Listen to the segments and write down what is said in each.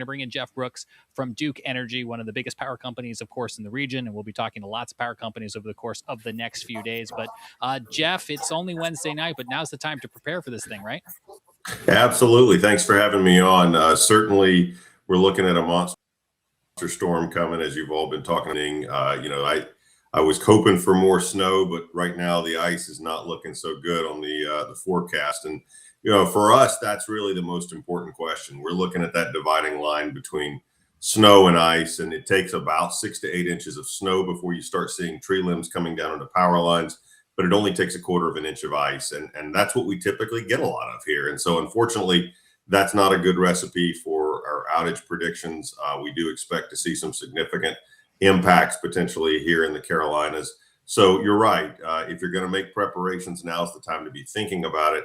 going to bring in Jeff Brooks from Duke Energy, one of the biggest power companies, of course, in the region. And we'll be talking to lots of power companies over the course of the next few days. But Jeff, it's only Wednesday night, but now's the time to prepare for this thing, right? Absolutely. Thanks for having me on. Certainly, we're looking at a monster storm coming, as you've all been talking. I was hoping for more snow, but right now the ice is not looking so good on the forecast. And for us, that's really the most important question. We're looking at that dividing line between snow and ice, and it takes about 6 to 8 inches of snow before you start seeing tree limbs coming down into power lines. But it only takes 1/4 of an inch of ice, and that's what we typically get a lot of here. And so, unfortunately, that's not a good recipe for our outage predictions. We do expect to see some significant impacts potentially here in the Carolinas. So you're right. If you're going to make preparations, now's the time to be thinking about it.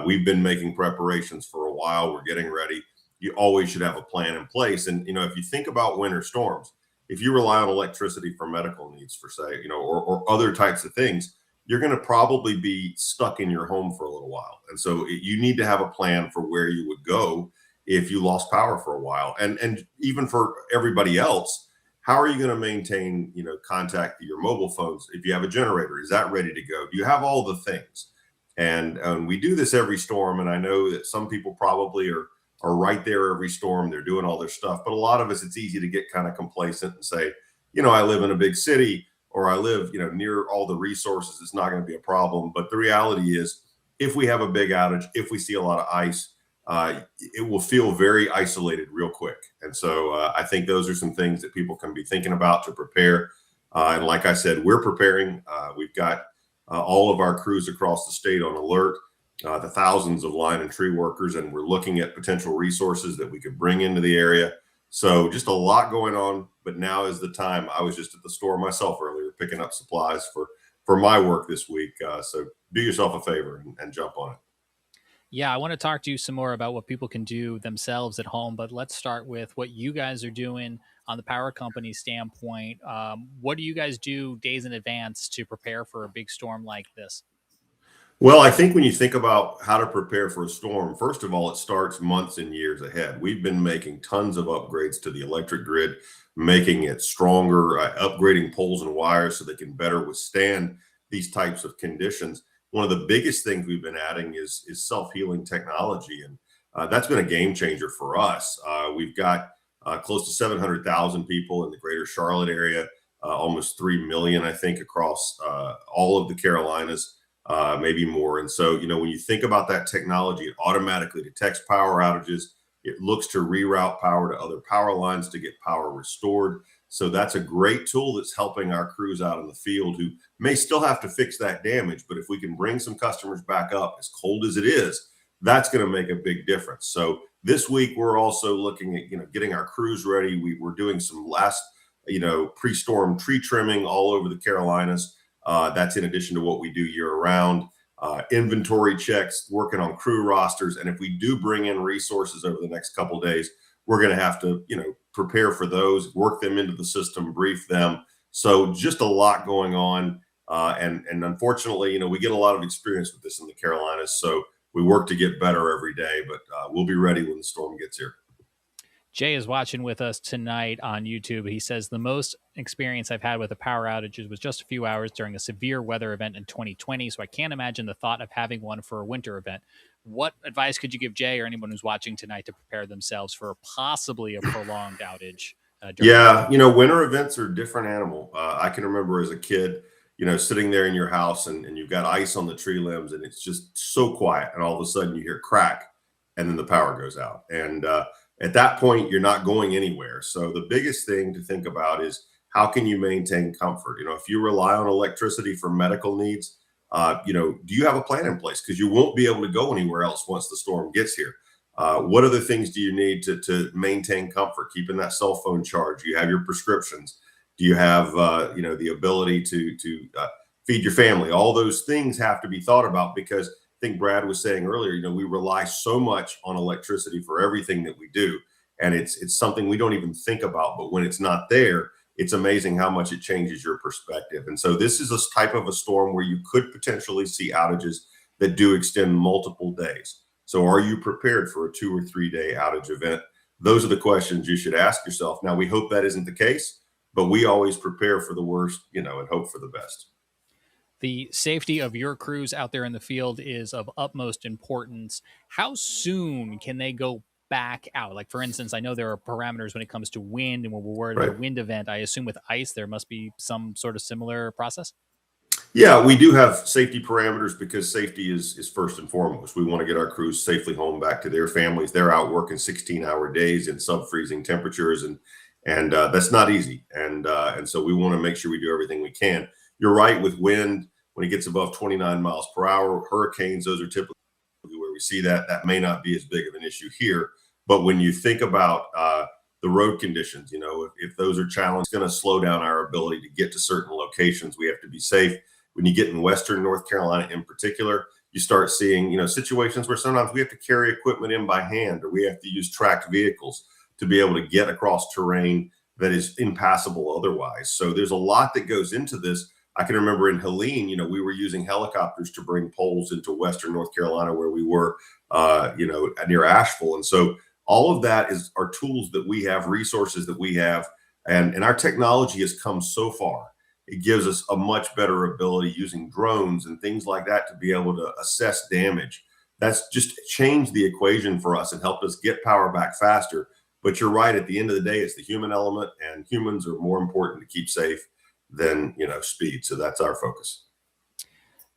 We've been making preparations for a while. We're getting ready. You always should have a plan in place. And, if you think about winter storms, if you rely on electricity for medical needs, for say, or other types of things, you're going to probably be stuck in your home for a little while. And so you need to have a plan for where you would go if you lost power for a while. And even for everybody else, how are you going to maintain, contact to your mobile phones? If you have a generator, is that ready to go? Do you have all the things? And we do this every storm. And I know that some people probably are right there every storm. They're doing all their stuff. But a lot of us, it's easy to get kind of complacent and say, I live in a big city, or I live, near all the resources. It's not going to be a problem. But the reality is, if we have a big outage, if we see a lot of ice, it will feel very isolated real quick. And so I think those are some things that people can be thinking about to prepare. And like I said, we're preparing. We've got all of our crews across the state on alert, the thousands of line and tree workers, and we're looking at potential resources that we could bring into the area. So just a lot going on, but now is the time. I was just at the store myself earlier picking up supplies for my work this week. So do yourself a favor and jump on it. Yeah, I want to talk to you some more about what people can do themselves at home, but let's start with what you guys are doing on the power company standpoint. What do you guys do days in advance to prepare for a big storm like this? Well, I think when you think about how to prepare for a storm, first of all, it starts months and years ahead. We've been making tons of upgrades to the electric grid, making it stronger, upgrading poles and wires so they can better withstand these types of conditions. One of the biggest things we've been adding is self-healing technology, and that's been a game changer for us. We've got close to 700,000 people in the greater Charlotte area, almost 3 million, I think, across all of the Carolinas. Maybe more. And so, when you think about that technology, it automatically detects power outages. It looks to reroute power to other power lines to get power restored. So that's a great tool that's helping our crews out in the field who may still have to fix that damage. But if we can bring some customers back up, as cold as it is, that's going to make a big difference. So this week, we're also looking at, getting our crews ready. We're doing some last, pre-storm tree trimming all over the Carolinas. That's in addition to what we do year round. Inventory checks, working on crew rosters. And if we do bring in resources over the next couple of days, we're going to have to, prepare for those, work them into the system, brief them. So just a lot going on. And unfortunately, we get a lot of experience with this in the Carolinas. So we work to get better every day, but we'll be ready when the storm gets here. Jay is watching with us tonight on YouTube. He says, the most experience I've had with a power outage was just a few hours during a severe weather event in 2020. So I can't imagine the thought of having one for a winter event. What advice could you give Jay or anyone who's watching tonight to prepare themselves for possibly a prolonged outage? Winter events are a different animal. I can remember as a kid, sitting there in your house and you've got ice on the tree limbs and it's just so quiet. And all of a sudden you hear crack and then the power goes out. And, at that point, you're not going anywhere. So the biggest thing to think about is how can you maintain comfort? If you rely on electricity for medical needs, do you have a plan in place? Because you won't be able to go anywhere else once the storm gets here. What other things do you need to maintain comfort? Keeping that cell phone charged? Do you have your prescriptions? Do you have the ability to feed your family? All those things have to be thought about because I think Brad was saying earlier, we rely so much on electricity for everything that we do. And it's something we don't even think about. But when it's not there, it's amazing how much it changes your perspective. And so this is a type of a storm where you could potentially see outages that do extend multiple days. So are you prepared for a 2 or 3 day outage event? Those are the questions you should ask yourself. Now, we hope that isn't the case, but we always prepare for the worst, and hope for the best. The safety of your crews out there in the field is of utmost importance. How soon can they go back out? Like, for instance, I know there are parameters when it comes to wind, and when we're worried about a Right. wind event, I assume with ice, there must be some sort of similar process. Yeah, we do have safety parameters because safety is first and foremost. We want to get our crews safely home back to their families. They're out working 16-hour days in sub-freezing temperatures, and that's not easy. And so we want to make sure we do everything we can. You're right, with wind, when it gets above 29 miles per hour, hurricanes, those are typically where we see that. That may not be as big of an issue here, but when you think about the road conditions, if those are challenged, it's going to slow down our ability to get to certain locations. We have to be safe. When you get in Western North Carolina in particular, you start seeing, situations where sometimes we have to carry equipment in by hand, or we have to use tracked vehicles to be able to get across terrain that is impassable otherwise. So there's a lot that goes into this. I can remember in Helene, we were using helicopters to bring poles into Western North Carolina where we were, near Asheville. And so all of that are tools that we have, resources that we have, and our technology has come so far. It gives us a much better ability using drones and things like that to be able to assess damage. That's just changed the equation for us and helped us get power back faster. But you're right, at the end of the day, it's the human element, and humans are more important to keep safe than speed. So that's our focus.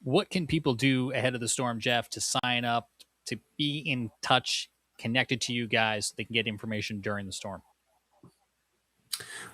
What can people do ahead of the storm, Jeff, to sign up, to be in touch, connected to you guys so they can get information during the storm?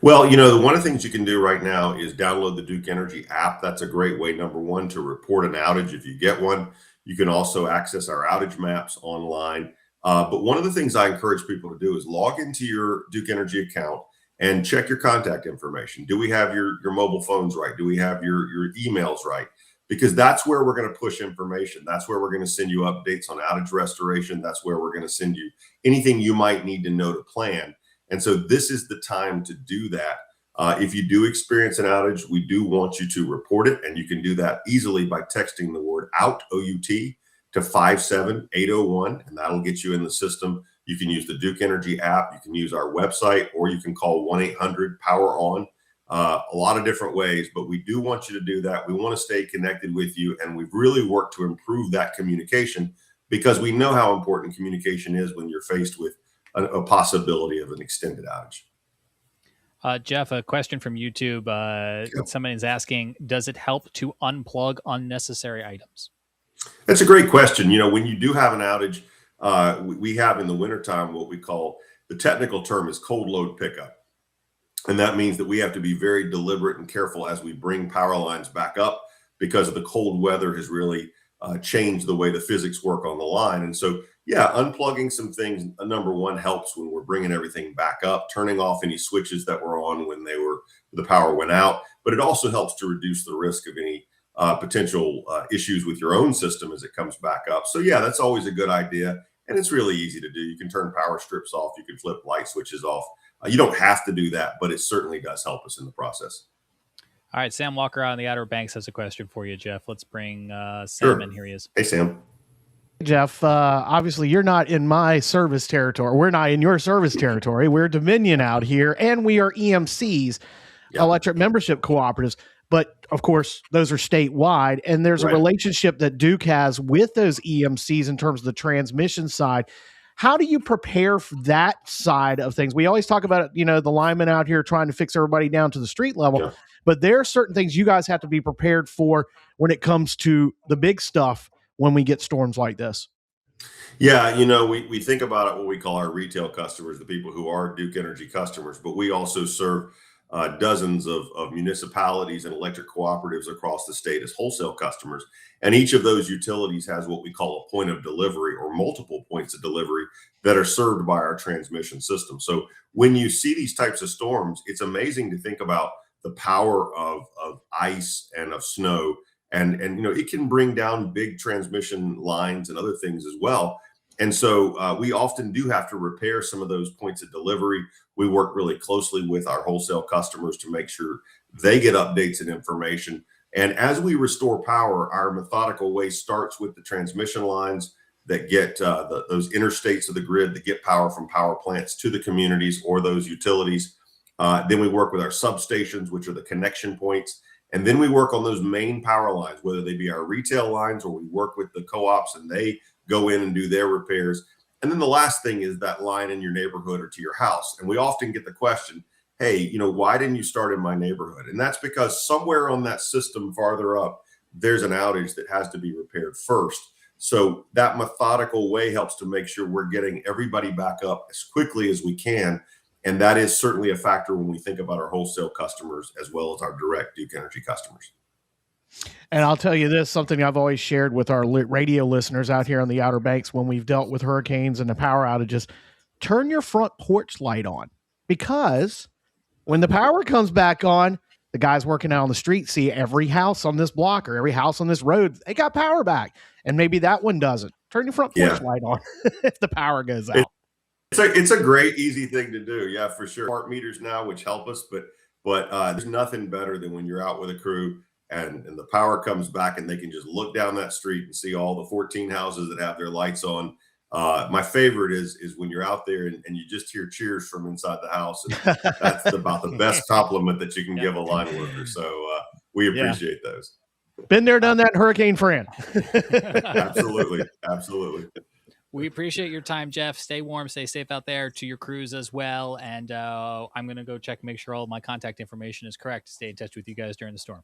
Well, one of the things you can do right now is download the Duke Energy app. That's a great way, number one, to report an outage if you get one. You can also access our outage maps online. But one of the things I encourage people to do is log into your Duke Energy account and check your contact information. Do we have your mobile phones right? Do we have your emails right? Because that's where we're going to push information. That's where we're going to send you updates on outage restoration. That's where we're going to send you anything you might need to know to plan. And so this is the time to do that. If you do experience an outage, we do want you to report it. And you can do that easily by texting the word out, O-U-T, to 57801, and that'll get you in the system. You can use the Duke Energy app. You can use our website, or you can call 1-800-POWER-ON. A lot of different ways, but we do want you to do that. We want to stay connected with you. And we've really worked to improve that communication because we know how important communication is when you're faced with a possibility of an extended outage. Jeff, a question from YouTube. Somebody is asking, does it help to unplug unnecessary items? That's a great question. When you do have an outage, we have in the wintertime what we call, the technical term is cold load pickup. And that means that we have to be very deliberate and careful as we bring power lines back up, because of the cold weather has really changed the way the physics work on the line. And so, yeah, unplugging some things, number one, helps when we're bringing everything back up, turning off any switches that were on when the power went out. But it also helps to reduce the risk of any potential issues with your own system as it comes back up. So yeah, that's always a good idea. And it's really easy to do. You can turn power strips off. You can flip light switches off. You don't have to do that, but it certainly does help us in the process. All right, Sam Walker out on the Outer Banks has a question for you, Jeff. Let's bring Sam Sure. in. Here he is. Hey, Sam. Jeff, obviously you're not in my service territory. We're not in your service territory. We're Dominion out here, and we are EMCs, Yeah. electric membership cooperatives. But of course, those are statewide, and there's Right. a relationship that Duke has with those EMCs in terms of the transmission side. How do you prepare for that side of things? We always talk about, the linemen out here trying to fix everybody down to the street level, Yeah. but there are certain things you guys have to be prepared for when it comes to the big stuff when we get storms like this. Yeah, we think about it, what we call our retail customers, the people who are Duke Energy customers, but we also serve dozens of municipalities and electric cooperatives across the state as wholesale customers. And each of those utilities has what we call a point of delivery, or multiple points of delivery that are served by our transmission system. So when you see these types of storms, it's amazing to think about the power of ice and of snow. And it can bring down big transmission lines and other things as well. And so we often do have to repair some of those points of delivery. We work really closely with our wholesale customers to make sure they get updates and information. And as we restore power, our methodical way starts with the transmission lines. that get those interstates of the grid that get power from power plants to the communities or those utilities. Then we work with our substations, which are the connection points. And then we work on those main power lines, whether they be our retail lines or we work with the co-ops and they go in and do their repairs. And then the last thing is that line in your neighborhood or to your house. And we often get the question, hey, why didn't you start in my neighborhood? And that's because somewhere on that system farther up, there's an outage that has to be repaired first. So that methodical way helps to make sure we're getting everybody back up as quickly as we can. And that is certainly a factor when we think about our wholesale customers as well as our direct Duke Energy customers. And I'll tell you this, something I've always shared with our radio listeners out here on the Outer Banks when we've dealt with hurricanes and the power outages, turn your front porch light on, because when the power comes back on, the guys working out on the street see every house on this block or every house on this road, they got power back. And maybe that one doesn't. Turn your front porch light on if the power goes out. It's a great, easy thing to do. Yeah, for sure. Smart meters now, which help us, but there's nothing better than when you're out with a crew and the power comes back and they can just look down that street and see all the 14 houses that have their lights on. My favorite is when you're out there and you just hear cheers from inside the house. And that's about the best compliment that you can give a line worker. So we appreciate those. Been there, done that, Hurricane Fran. Absolutely. Absolutely. We appreciate your time, Jeff. Stay warm, stay safe out there, to your crews as well. And I'm going to go check, make sure all of my contact information is correct. Stay in touch with you guys during the storm.